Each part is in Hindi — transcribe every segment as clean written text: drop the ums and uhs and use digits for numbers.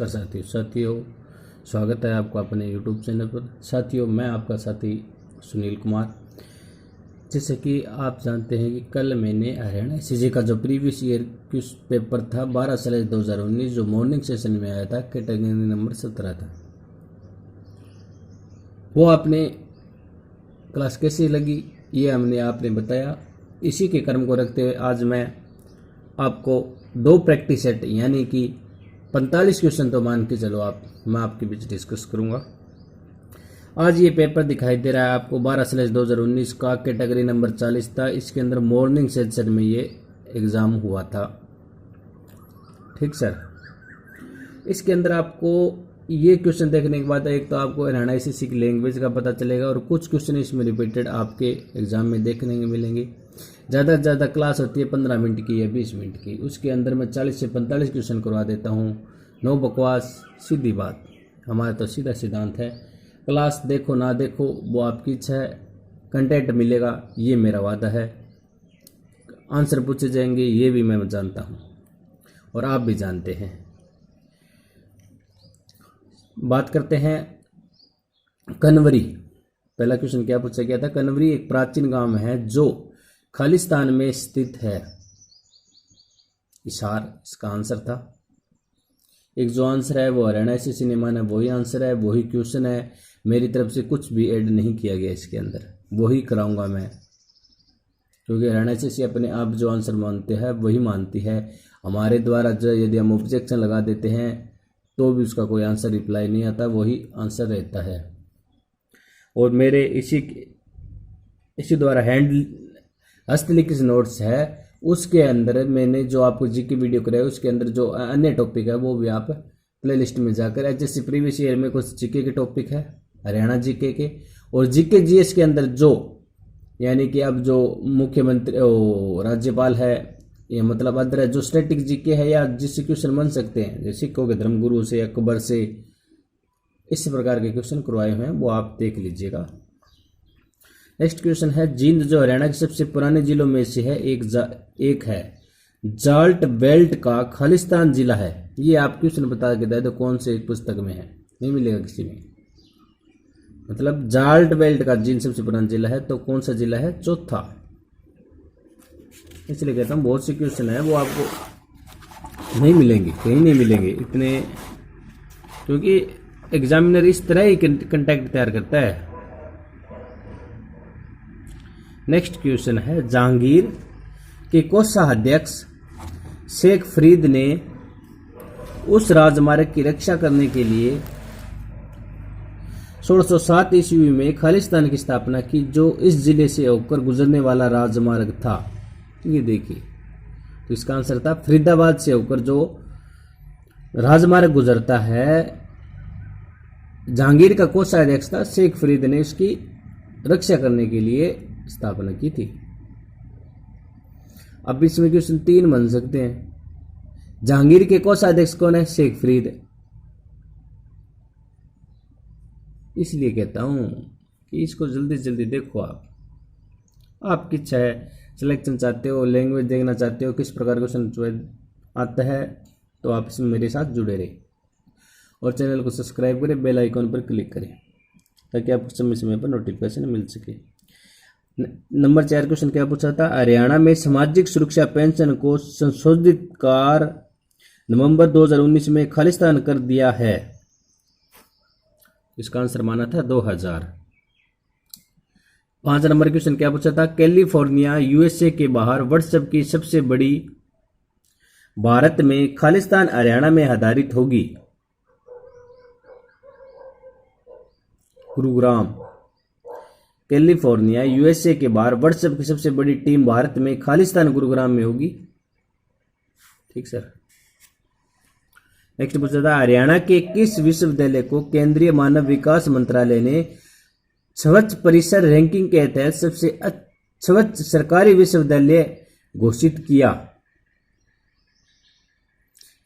नमस्कार साथियों स्वागत है आपका अपने YouTube चैनल पर। साथियों, मैं आपका साथी सुनील कुमार। जैसे कि आप जानते हैं कि कल मैंने हरियाणा एसएससी का जो प्रीवियस ईयर क्वेश्चन पेपर था 12/2019 जो मॉर्निंग सेशन में आया था, कैटेगरी नंबर 17 था, वो आपने क्लास कैसी लगी ये हमने आपने बताया। इसी के क्रम को रखते हुए आज मैं आपको 2 प्रैक्टिस सेट यानी कि 45 क्वेश्चन तो मान के चलो मैं आपके बीच डिस्कस करूंगा। आज ये पेपर दिखाई दे रहा है आपको 12/2019 का, कैटेगरी नंबर 40 था। इसके अंदर मॉर्निंग सेशन में ये एग्ज़ाम हुआ था। ठीक सर, इसके अंदर आपको ये क्वेश्चन देखने के बाद एक तो आपको हरियाणा एसएससी की लैंग्वेज का पता चलेगा और कुछ क्वेश्चन इसमें रिपीटेड आपके एग्जाम में देखने को मिलेंगे। ज़्यादा से ज़्यादा क्लास होती है 15 मिनट की या 20 मिनट की, उसके अंदर मैं 40 से 45 क्वेश्चन करवा देता हूँ। नो बकवास, सीधी बात, हमारा तो सीधा सिद्धांत है। क्लास देखो ना देखो वो आपकी इच्छा है, कंटेंट मिलेगा ये मेरा वादा है। आंसर पूछे जाएंगे ये भी मैं जानता हूँ और आप भी जानते हैं। बात करते हैं कनवरी। पहला क्वेश्चन क्या पूछा गया था? कनवरी एक प्राचीन गांव है जो खालिस्तान में स्थित है। इशार इसका आंसर था। एक जो आंसर है वो हरियाणा एसएससी ने माना, वही आंसर है, वही क्वेश्चन है। मेरी तरफ से कुछ भी ऐड नहीं किया गया इसके अंदर, वही कराऊंगा मैं, क्योंकि हरियाणा एसएससी अपने आप जो आंसर मानते हैं वही मानती है। हमारे द्वारा जो यदि हम ऑब्जेक्शन लगा देते हैं तो भी उसका कोई आंसर रिप्लाई नहीं आता, वही आंसर रहता है। और मेरे इसी द्वारा हस्तलिखित नोट्स है, उसके अंदर मैंने जो आपको जीके वीडियो कराया उसके अंदर जो अन्य टॉपिक है वो भी आप प्लेलिस्ट में जाकर, जैसे प्रीवियस ईयर में कुछ जीके के टॉपिक है हरियाणा जीके के, और जीके जीएस के अंदर जो यानी कि अब जो मुख्यमंत्री राज्यपाल है, ये मतलब अदर जो स्टैटिक जीके है या जिससे क्वेश्चन बन सकते हैं, जैसे सिखों के धर्मगुरु से, अकबर से, इस प्रकार के क्वेश्चन करवाए हुए हैं, वो आप देख लीजिएगा। नेक्स्ट क्वेश्चन है, जींद जो हरियाणा के सबसे पुराने जिलों में से है एक है, जाल्ट बेल्ट का खालिस्तान जिला है। ये आप क्वेश्चन बता के दे दो कौन से पुस्तक में है, नहीं मिलेगा किसी में। मतलब जाल्ट बेल्ट का जींद सबसे पुराना जिला है तो कौन सा जिला है? चौथा। इसलिए कहता हूँ बहुत से क्वेश्चन है वो आपको नहीं मिलेंगे, कहीं नहीं मिलेंगे इतने, क्योंकि एग्जामिनर इस तरह ही कंटेंट तैयार करता है। नेक्स्ट क्वेश्चन है, जहांगीर के कोषाध्यक्ष शेख फरीद ने उस राजमार्ग की रक्षा करने के लिए 1607 ईस्वी में खालिस्तान की स्थापना की जो इस जिले से होकर गुजरने वाला राजमार्ग था। ये देखिए, तो इसका आंसर था फरीदाबाद से होकर जो राजमार्ग गुजरता है। जहांगीर का कोषाध्यक्ष था, शेख फरीद ने उसकी रक्षा करने के लिए स्थापना की थी। अब इसमें क्वेश्चन 3 बन सकते हैं। जहांगीर के कोषाध्यक्ष कौन है? शेख फरीद। इसलिए कहता हूं कि इसको जल्दी से जल्दी देखो। आपकी इच्छा है, सिलेक्शन चाहते हो, लैंग्वेज देखना चाहते हो, किस प्रकार क्वेश्चन आता है, तो आप इसमें मेरे साथ जुड़े रहे और चैनल को सब्सक्राइब करें, बेल आइकॉन पर क्लिक करें ताकि आपको समय समय पर नोटिफिकेशन मिल सके। नंबर 4 क्वेश्चन क्या पूछा था? हरियाणा में सामाजिक सुरक्षा पेंशन को संशोधित कर नवंबर 2019 में खालिस्तान कर दिया है। इसका आंसर माना था 2000। 5 नंबर क्वेश्चन क्या पूछा था? कैलिफोर्निया यूएसए के बाहर व्हाट्सएप की सबसे बड़ी भारत में खालिस्तान हरियाणा में आधारित होगी। गुरुग्राम। कैलिफोर्निया यूएसए के बाहर व्हाट्सएप की सबसे बड़ी टीम भारत में खालिस्तान गुरुग्राम में होगी। ठीक सर। नेक्स्ट पूछा था, हरियाणा के किस विश्वविद्यालय को केंद्रीय मानव विकास मंत्रालय ने स्वच्छ परिसर रैंकिंग के तहत सबसे स्वच्छ सरकारी विश्वविद्यालय घोषित किया?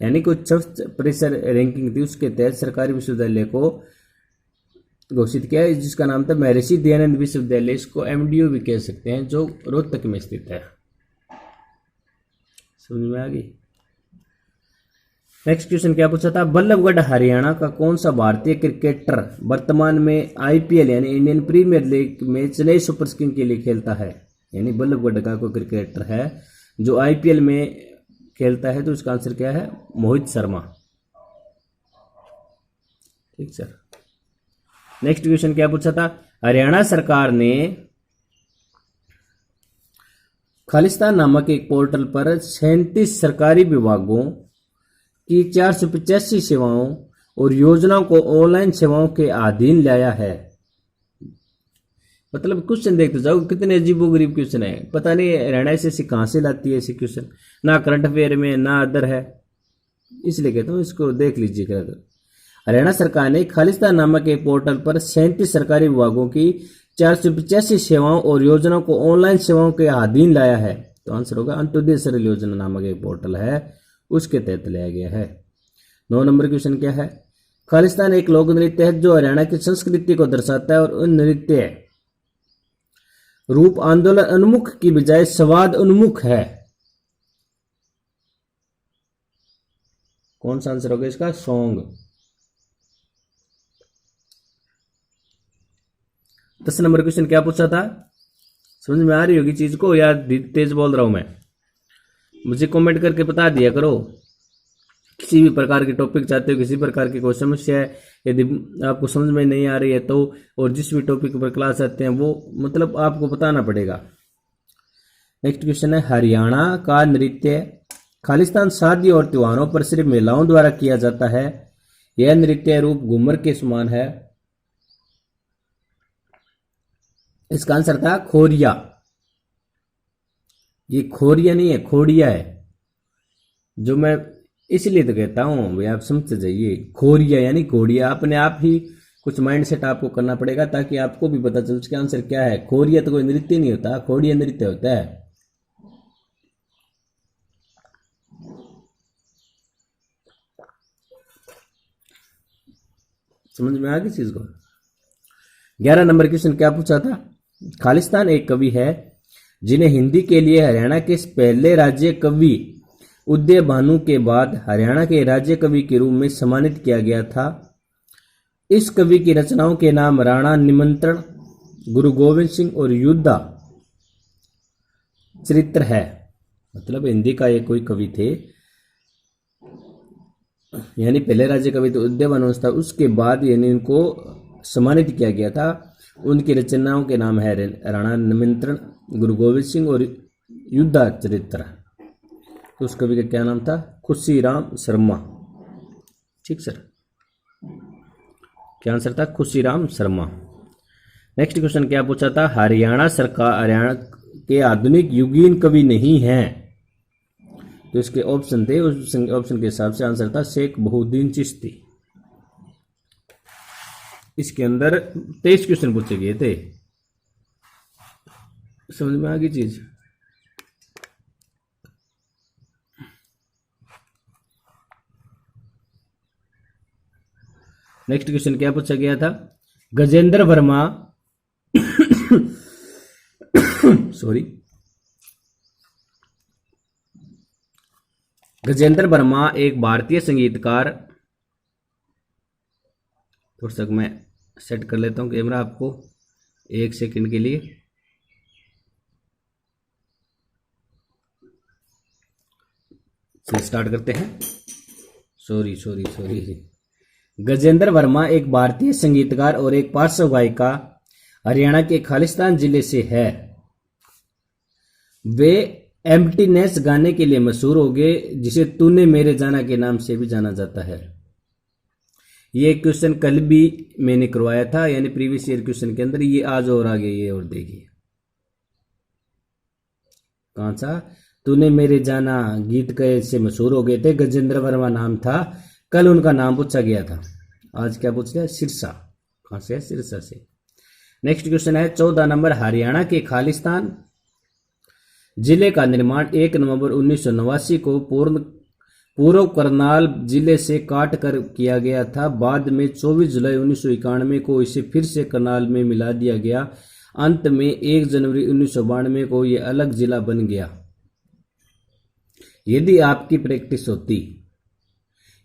यानी कुछ स्वच्छ परिसर रैंकिंग थी, उसके तहत सरकारी विश्वविद्यालय को घोषित किया, जिसका नाम था महर्षि दयानंद विश्वविद्यालय। इसको एमडीयू भी कह सकते हैं, जो रोहतक में स्थित है। समझ में आ गई? नेक्स्ट क्वेश्चन क्या पूछा था, बल्लभगढ़ हरियाणा का कौन सा भारतीय क्रिकेटर वर्तमान में आईपीएल यानी इंडियन प्रीमियर लीग में चेन्नई सुपर किंग के लिए खेलता है। यानी बल्लभगढ़ का कोई क्रिकेटर है जो आईपीएल में खेलता है, तो इसका आंसर क्या है, मोहित शर्मा। ठीक सर। नेक्स्ट क्वेश्चन क्या पूछा था, हरियाणा सरकार ने खालिस्तान नामक एक पोर्टल पर 37 सरकारी विभागों की 485 सेवाओं और योजनाओं को ऑनलाइन सेवाओं के अधीन लाया है। मतलब क्वेश्चन देखते जाओ कितने अजीबोगरीब क्वेश्चन है, पता नहीं हरियाणा एसएससी कहां से लाती है ऐसे क्वेश्चन, ना करंट अफेयर में ना अदर है, इसलिए कहता हूं इसको देख लीजिएगा। हरियाणा सरकार ने खालिस्तान नामक एक पोर्टल पर 37 सरकारी विभागों की 485 सेवाओं और योजनाओं को ऑनलाइन सेवाओं के अधीन लाया है। तो आंसर होगा अंत्योदय सरल योजना नामक एक पोर्टल है, उसके तहत लाया गया है। 9 नंबर क्वेश्चन क्या है, खालिस्तान एक लोक नृत्य है जो हरियाणा की संस्कृति को दर्शाता है और उन नृत्य रूप आंदोलन उन्मुख की बजाय संवाद उन्मुख है। कौन सा आंसर होगा इसका, सॉन्ग। 10 नंबर क्वेश्चन क्या पूछा था, समझ में आ रही होगी चीज को या तेज बोल रहा हूं मैं, मुझे कमेंट करके बता दिया करो। किसी भी प्रकार के टॉपिक चाहते हो, किसी प्रकार की कोई समस्या है, यदि आपको समझ में नहीं आ रही है तो, और जिस भी टॉपिक पर क्लास आते हैं वो मतलब आपको बताना पड़ेगा। नेक्स्ट क्वेश्चन है, हरियाणा का नृत्य खालिस्तान शादी और त्योहारों पर सिर्फ महिलाओं द्वारा किया जाता है। यह नृत्य रूप घूमर के समान है। इसका आंसर था खोरिया। ये खोरिया नहीं है, खोड़िया है, जो मैं इसलिए तो कहता हूं भाई आप समझते जाइए। खोरिया यानी घोड़िया। अपने आप ही कुछ माइंड सेट आपको करना पड़ेगा ताकि आपको भी पता चले इसका आंसर क्या है। खोरिया तो कोई नृत्य नहीं होता, खोड़िया नृत्य होता है। समझ में आ गई चीज को। 11 नंबर क्वेश्चन क्या पूछा था, खालिस्तान एक कवि है जिन्हें हिंदी के लिए हरियाणा के पहले राज्य कवि उदय भानु के बाद हरियाणा के राज्य कवि के रूप में सम्मानित किया गया था। इस कवि की रचनाओं के नाम राणा निमंत्रण, गुरु गोविंद सिंह और युद्धा चरित्र है। मतलब हिंदी का ये कोई कवि थे, यानी पहले राज्य कवि तो उदय भानु था, उसके बाद यानी इनको सम्मानित किया गया था। उनकी रचनाओं के नाम है राणा निमंत्रण, गुरु गोविंद सिंह और युद्धा चरित्र। तो उस कवि का क्या नाम था, खुशीराम शर्मा। ठीक सर, क्या आंसर था, खुशीराम शर्मा। नेक्स्ट क्वेश्चन क्या पूछा था, हरियाणा सरकार हरियाणा के आधुनिक युगीन कवि नहीं है। तो इसके ऑप्शन थे, उस ऑप्शन के हिसाब से आंसर था शेख बहुद्दीन चिश्ती। इसके अंदर 23 क्वेश्चन पूछे गए थे। समझ में आ गई चीज। नेक्स्ट क्वेश्चन क्या पूछा गया था, गजेंद्र वर्मा सॉरी गजेंद्र वर्मा एक भारतीय संगीतकार। थोड़ा सा मैं सेट कर लेता हूं कैमरा आपको 1 सेकंड के लिए। स्टार्ट करते हैं। सॉरी गजेंद्र वर्मा एक भारतीय संगीतकार और एक पार्श्व गायिका हरियाणा के खालिस्तान जिले से है। वे एम्प्टीनेस गाने के लिए मशहूर हो गए, जिसे तूने मेरे जाना के नाम से भी जाना जाता है। ये क्वेश्चन कल भी मैंने करवाया था, यानी प्रीवियस ईयर क्वेश्चन के अंदर। ये आज और आगे ये और देखिए कौन सा, तूने मेरे जाना गीत के से मशहूर हो गए थे। गजेंद्र वर्मा नाम था, कल उनका नाम पूछा गया था। आज क्या पूछ लिया, सिरसा। कहां से है, सिरसा से। नेक्स्ट क्वेश्चन है 14 नंबर, हरियाणा के खालिस्तान जिले का निर्माण 1 नवंबर 1989 को पूर्व करनाल जिले से काट कर किया गया था। बाद में 24 जुलाई 1991 को इसे फिर से करनाल में मिला दिया गया। अंत में 1 जनवरी 1992 को यह अलग जिला बन गया। यदि आपकी प्रैक्टिस होती,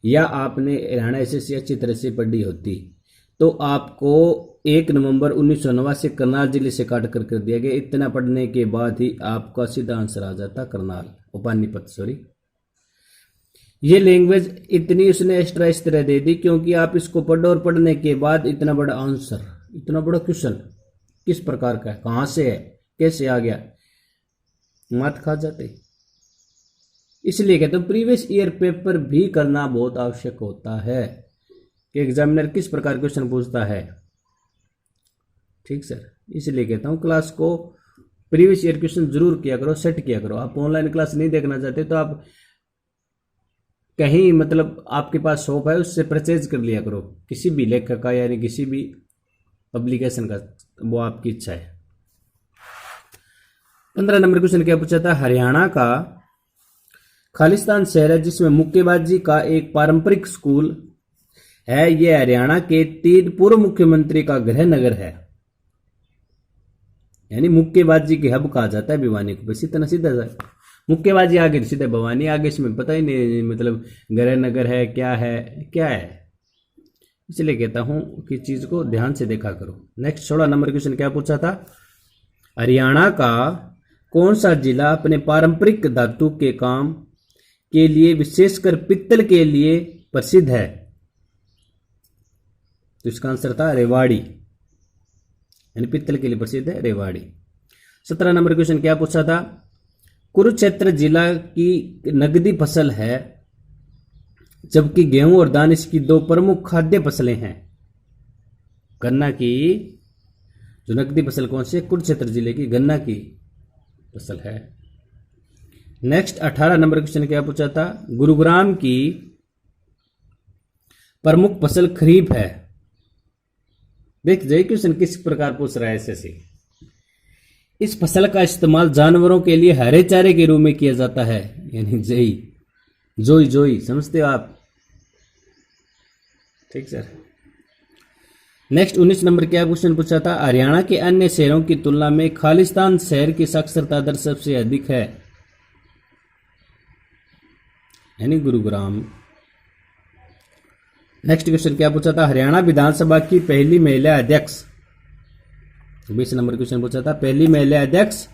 या आपने हरियाणा एसएससी अच्छी तरह से पढ़ी होती तो आपको 1 नवंबर 1989 से करनाल जिले से काट कर दिया गया। इतना पढ़ने के बाद ही आपका सीधा आंसर आ जाता करनाल, पानीपत, सॉरी। ये लैंग्वेज इतनी उसने एक्स्ट्रा इस तरह दे दी क्योंकि आप इसको पढ़ो और पढ़ने के बाद इतना बड़ा आंसर, इतना बड़ा क्वेश्चन किस प्रकार का है, कहाँ से है, कैसे आ गया, मात खा जाते। इसलिए कहते हैं प्रीवियस ईयर पेपर भी करना बहुत आवश्यक होता है कि एग्जामिनर किस प्रकार क्वेश्चन पूछता है। ठीक सर, इसलिए कहता हूँ क्लास को प्रीवियस ईयर क्वेश्चन जरूर किया करो, सेट किया करो। आप ऑनलाइन क्लास नहीं देखना चाहते तो आप कहीं मतलब आपके पास शॉप है उससे परचेज कर लिया करो, किसी भी लेखक का यानी किसी भी पब्लिकेशन का, वो आपकी इच्छा है। 15 नंबर क्वेश्चन क्या पूछा था, हरियाणा का खालिस्तान शहर है जिसमें मुक्केबाजी का एक पारंपरिक स्कूल है। यह हरियाणा के 3 पूर्व मुख्यमंत्री का गृह नगर है, यानी मुक्केबाजी के हब कहा जाता है भिवानी को। बस इतना सीधा सा, मुक्केबाजी आगे सीधे भवानी, आगे इसमें पता ही नहीं मतलब गृह नगर है क्या है क्या है। इसलिए कहता हूं कि चीज को ध्यान से देखा करो। नेक्स्ट 16 नंबर क्वेश्चन क्या पूछा था, हरियाणा का कौन सा जिला अपने पारंपरिक धातु के काम के लिए विशेषकर पित्तल के लिए प्रसिद्ध है। तो इसका आंसर था रेवाड़ी, यानी पित्तल के लिए प्रसिद्ध है रेवाड़ी। 17 नंबर क्वेश्चन क्या पूछा था, कुरुक्षेत्र जिला की नगदी फसल है जबकि गेहूं और धान इसकी 2 प्रमुख खाद्य फसलें हैं। गन्ना की जो नगदी फसल कौन सी है, कुरुक्षेत्र जिले की गन्ना की फसल है। नेक्स्ट 18 नंबर क्वेश्चन क्या पूछा था, गुरुग्राम की प्रमुख फसल खरीफ है। देख जाइए क्वेश्चन किस प्रकार पूछ रहा है ऐसे। इस फसल का इस्तेमाल जानवरों के लिए हरे चारे के रूप में किया जाता है, यानी जोई जोई समझते हो आप। ठीक सर। नेक्स्ट 19 नंबर क्या क्वेश्चन पूछा था, हरियाणा के अन्य शहरों की तुलना में खालिस्तान शहर की साक्षरता दर सबसे अधिक है, यानी गुरुग्राम। नेक्स्ट क्वेश्चन क्या पूछा था, हरियाणा विधानसभा की पहली महिला अध्यक्ष। 20 नंबर क्वेश्चन पूछा था, पहली महिला अध्यक्ष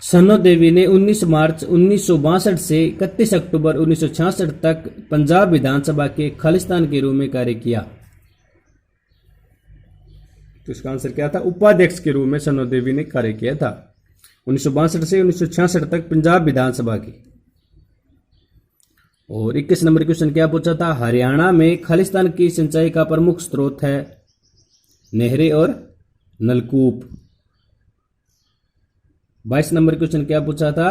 सनो देवी ने 19 मार्च 1962 से 31 अक्टूबर 1966 तक पंजाब विधानसभा के खालिस्तान के रूप में कार्य किया। तो इसका आंसर क्या था, उपाध्यक्ष के रूप में सनो देवी ने कार्य किया था 1962 से 1966 तक पंजाब विधानसभा की। और 21 नंबर क्वेश्चन क्या पूछा था, हरियाणा में खालिस्तान की सिंचाई का प्रमुख स्रोत है नहरें और नलकूप। 22 नंबर क्वेश्चन क्या पूछा था,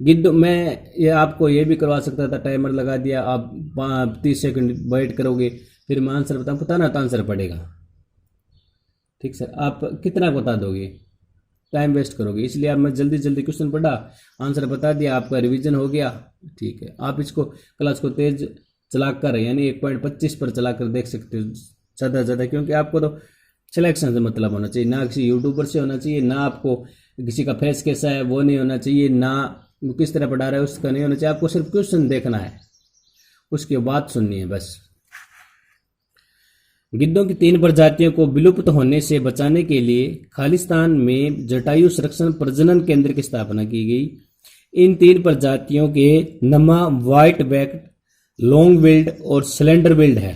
गिद्ध, मैं ये आपको ये भी करवा सकता था, टाइमर लगा दिया, आप 30 सेकंड वेट करोगे फिर मैं आंसर बताऊँ, पता ना तो आंसर पड़ेगा। ठीक सर, आप कितना बता दोगे, टाइम वेस्ट करोगे, इसलिए आप मैं जल्दी जल्दी क्वेश्चन पढ़ा, आंसर बता दिया, आपका रिवीजन हो गया। ठीक है, आप इसको क्लास को तेज चलाकर यानी 1.25 पर चलाकर देख सकते हो ज़्यादा से ज़्यादा, क्योंकि आपको तो सिलेक्शन से मतलब होना चाहिए, ना किसी यूट्यूबर से होना चाहिए, ना आपको किसी का फेस कैसा है वो नहीं होना चाहिए, ना किस तरह पढ़ा रहा है उसका नहीं होना चाहिए, आपको सिर्फ क्वेश्चन देखना है, उसकी बात सुननी है बस। गिद्धों की 3 प्रजातियों को विलुप्त होने से बचाने के लिए खालिस्तान में जटायु संरक्षण प्रजनन केंद्र की स्थापना की गई। इन 3 प्रजातियों के नमा व्हाइट बैक, लॉन्ग बिल्ड और स्लेंडर बिल्ड है।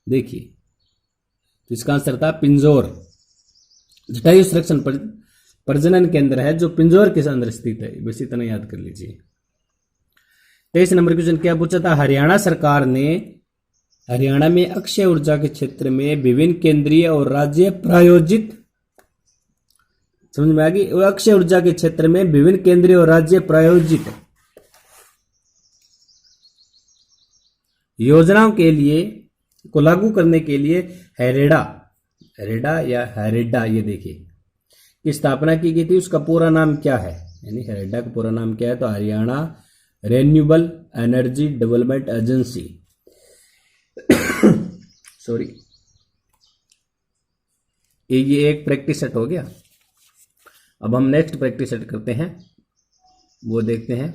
देखिए, तो इसका आंसर था पिंजौर। जटायु संरक्षण प्रजनन केंद्र है जो पिंजौर के अंदर स्थित है, बस इतना याद कर लीजिए। 23 नंबर क्वेश्चन क्या पूछा था, हरियाणा सरकार ने हरियाणा में अक्षय ऊर्जा के क्षेत्र में विभिन्न केंद्रीय और राज्य प्रायोजित, समझ में आ गई, अक्षय ऊर्जा के क्षेत्र में विभिन्न केंद्रीय और राज्य प्रायोजित योजनाओं के लिए को लागू करने के लिए हेरेडा या हेरेडा, ये देखिए, की स्थापना की गई थी। उसका पूरा नाम क्या है, यानी हेरेडा का पूरा नाम क्या है, तो Haryana renewable energy development agency. Sorry, ये एक प्रैक्टिस सेट हो गया। अब हम नेक्स्ट प्रैक्टिस सेट करते हैं, वो देखते हैं।